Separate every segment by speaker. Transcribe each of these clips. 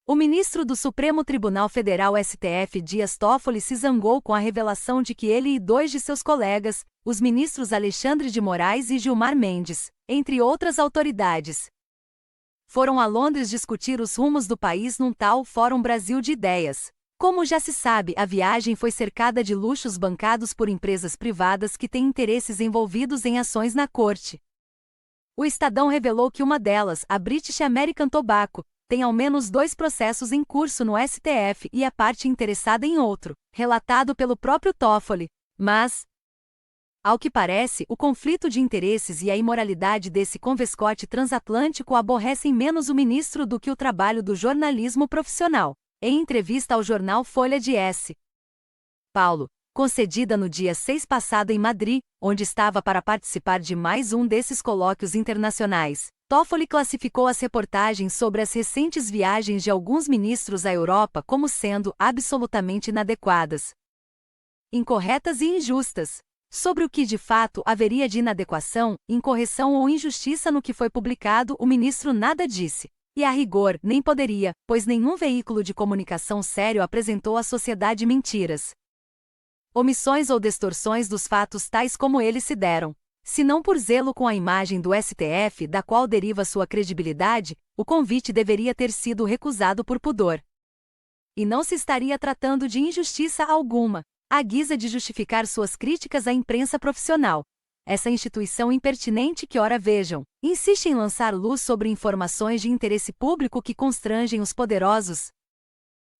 Speaker 1: O ministro do Supremo Tribunal Federal STF Dias Toffoli se zangou com a revelação de que ele e dois de seus colegas, os ministros Alexandre de Moraes e Gilmar Mendes, entre outras autoridades, foram a Londres discutir os rumos do país num tal Fórum Brasil de Ideias. Como já se sabe, a viagem foi cercada de luxos bancados por empresas privadas que têm interesses envolvidos em ações na corte. O Estadão revelou que uma delas, a British American Tobacco, tem ao menos 2 processos em curso no STF e a parte interessada em outro, relatado pelo próprio Toffoli. Mas, ao que parece, o conflito de interesses e a imoralidade desse convescote transatlântico aborrecem menos o ministro do que o trabalho do jornalismo profissional. Em entrevista ao jornal Folha de S. Paulo, concedida no dia 6 passado em Madrid, onde estava para participar de mais um desses colóquios internacionais, Toffoli classificou as reportagens sobre as recentes viagens de alguns ministros à Europa como sendo absolutamente inadequadas, incorretas e injustas. Sobre o que de fato haveria de inadequação, incorreção ou injustiça no que foi publicado, o ministro nada disse. E a rigor, nem poderia, pois nenhum veículo de comunicação sério apresentou à sociedade mentiras, omissões ou distorções dos fatos tais como eles se deram. Se não por zelo com a imagem do STF, da qual deriva sua credibilidade, o convite deveria ter sido recusado por pudor. E não se estaria tratando de injustiça alguma, à guisa de justificar suas críticas à imprensa profissional. Essa instituição impertinente que, ora vejam, insiste em lançar luz sobre informações de interesse público que constrangem os poderosos.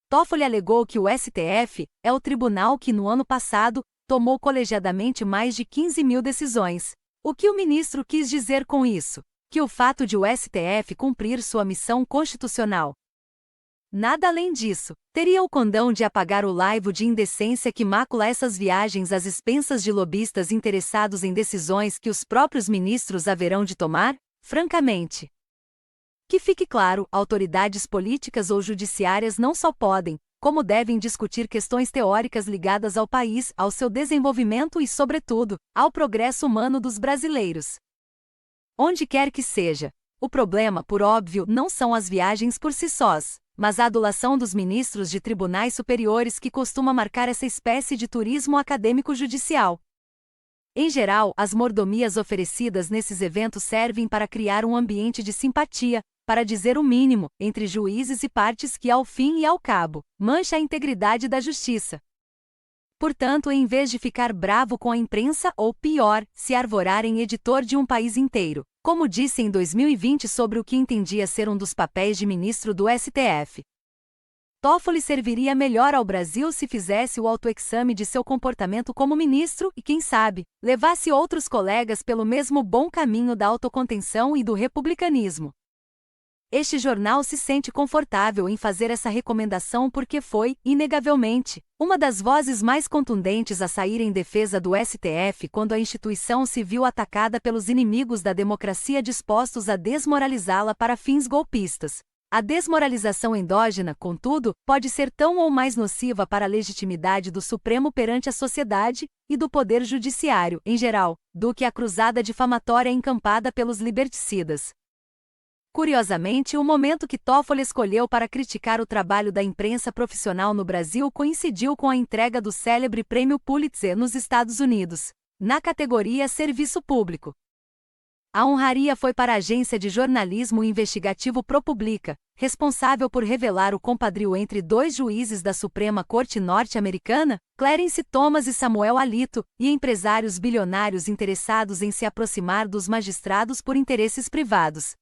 Speaker 1: Toffoli alegou que o STF é o tribunal que no ano passado tomou colegiadamente mais de 15 mil decisões. O que o ministro quis dizer com isso? Que o fato de o STF cumprir sua missão constitucional, nada além disso, teria o condão de apagar o laivo de indecência que macula essas viagens às expensas de lobistas interessados em decisões que os próprios ministros haverão de tomar? Francamente. Que fique claro, autoridades políticas ou judiciárias não só podem, como devem discutir questões teóricas ligadas ao país, ao seu desenvolvimento e, sobretudo, ao progresso humano dos brasileiros. Onde quer que seja. O problema, por óbvio, não são as viagens por si sós, mas a adulação dos ministros de tribunais superiores que costuma marcar essa espécie de turismo acadêmico-judicial. Em geral, as mordomias oferecidas nesses eventos servem para criar um ambiente de simpatia, para dizer o mínimo, entre juízes e partes que, ao fim e ao cabo, mancha a integridade da justiça. Portanto, em vez de ficar bravo com a imprensa ou, pior, se arvorar em editor de um país inteiro, como disse em 2020 sobre o que entendia ser um dos papéis de ministro do STF, Toffoli serviria melhor ao Brasil se fizesse o autoexame de seu comportamento como ministro e, quem sabe, levasse outros colegas pelo mesmo bom caminho da autocontenção e do republicanismo. Este jornal se sente confortável em fazer essa recomendação porque foi, inegavelmente, uma das vozes mais contundentes a sair em defesa do STF quando a instituição se viu atacada pelos inimigos da democracia dispostos a desmoralizá-la para fins golpistas. A desmoralização endógena, contudo, pode ser tão ou mais nociva para a legitimidade do Supremo perante a sociedade, e do Poder Judiciário, em geral, do que a cruzada difamatória encampada pelos liberticidas. Curiosamente, o momento que Toffoli escolheu para criticar o trabalho da imprensa profissional no Brasil coincidiu com a entrega do célebre Prêmio Pulitzer nos Estados Unidos, na categoria Serviço Público. A honraria foi para a agência de jornalismo investigativo ProPublica, responsável por revelar o compadrio entre 2 juízes da Suprema Corte norte-americana, Clarence Thomas e Samuel Alito, e empresários bilionários interessados em se aproximar dos magistrados por interesses privados.